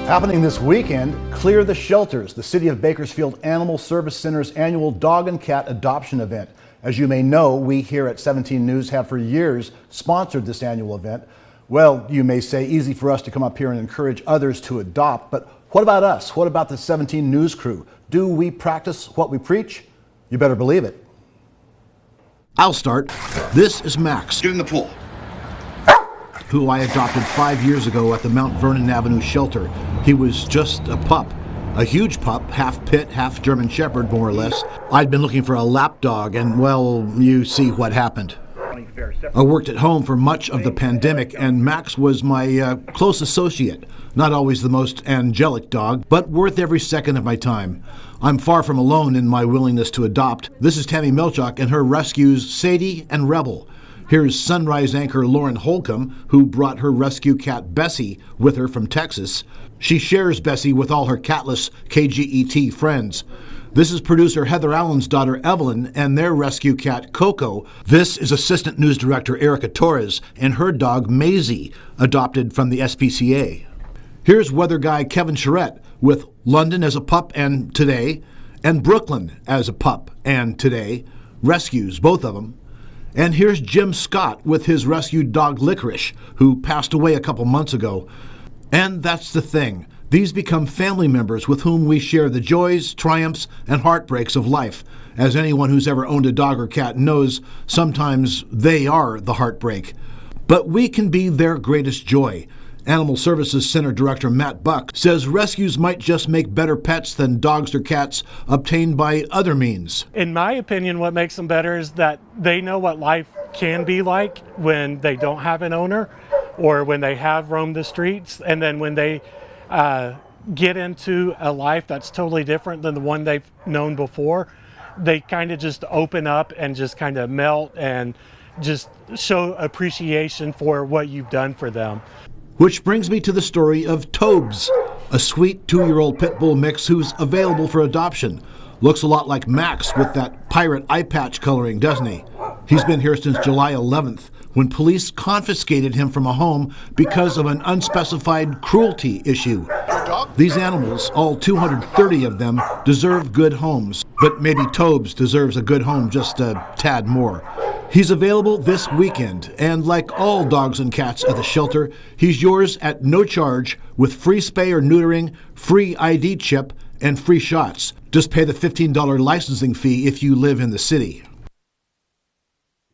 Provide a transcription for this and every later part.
Happening this weekend, Clear the Shelters, the City of Bakersfield Animal Service Center's annual dog and cat adoption event. As you may know, we here at 17 News have for years sponsored this annual event. Well, you may say, easy for us to come up here and encourage others to adopt, but what about us? What about the 17 News crew? Do we practice what we preach? You better believe it. I'll start. This is Max. Get in the pool. Who I adopted 5 years ago at the Mount Vernon Avenue shelter. He was just a pup, a huge pup, half pit, half German Shepherd, more or less. I'd been looking for a lap dog, and well, you see what happened. I worked at home for much of the pandemic, and Max was my close associate. Not always the most angelic dog, but worth every second of my time. I'm far from alone in my willingness to adopt. This is Tammy Melchuk and her rescues Sadie and Rebel. Here's Sunrise anchor Lauren Holcomb, who brought her rescue cat Bessie with her from Texas. She shares Bessie with all her catless KGET friends. This is producer Heather Allen's daughter Evelyn and their rescue cat Coco. This is assistant news director Erica Torres and her dog Maisie, adopted from the SPCA. Here's weather guy Kevin Charette with London as a pup and today, and Brooklyn as a pup and today. Rescues, both of them. And here's Jim Scott with his rescued dog Licorice, who passed away a couple months ago. And that's the thing. These become family members with whom we share the joys, triumphs, and heartbreaks of life. As anyone who's ever owned a dog or cat knows, sometimes they are the heartbreak. But we can be their greatest joy. Animal Services Center Director Matt Buck says rescues might just make better pets than dogs or cats obtained by other means. In my opinion, what makes them better is that they know what life can be like when they don't have an owner or when they have roamed the streets, and then when they get into a life that's totally different than the one they've known before, they kind of just open up and just kind of melt and just show appreciation for what you've done for them. Which brings me to the story of Tobes, a sweet 2-year-old pit bull mix who's available for adoption. Looks a lot like Max with that pirate eye patch coloring, doesn't he? He's been here since July 11th, when police confiscated him from a home because of an unspecified cruelty issue. These animals, all 230 of them, deserve good homes, but maybe Tobes deserves a good home just a tad more. He's available this weekend, and like all dogs and cats at the shelter, he's yours at no charge with free spay or neutering, free ID chip, and free shots. Just pay the $15 licensing fee if you live in the city.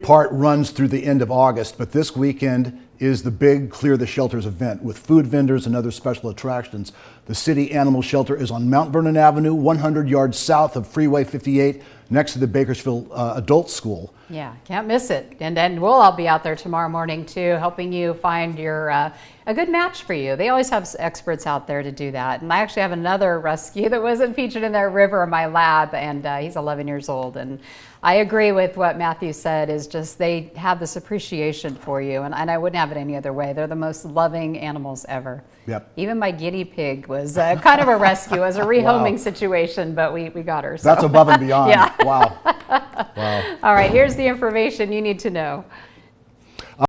Part runs through the end of August, but this weekend is the big Clear the Shelters event with food vendors and other special attractions. The City Animal Shelter is on Mount Vernon Avenue, 100 yards south of Freeway 58, next to the Bakersfield Adult School. Yeah, can't miss it. And we'll all be out there tomorrow morning too, helping you find your a good match for you. They always have experts out there to do that. And I actually have another rescue that wasn't featured in their River in my lab, and he's 11 years old. And I agree with what Matthew said, is just they have this appreciation for you, and I wouldn't have it any other way. They're the most loving animals ever. Yep. Even my guinea pig was kind of a rescue, as a rehoming situation, but we got her. So. That's above and beyond. Yeah. Wow. Wow. All right, here's the information you need to know.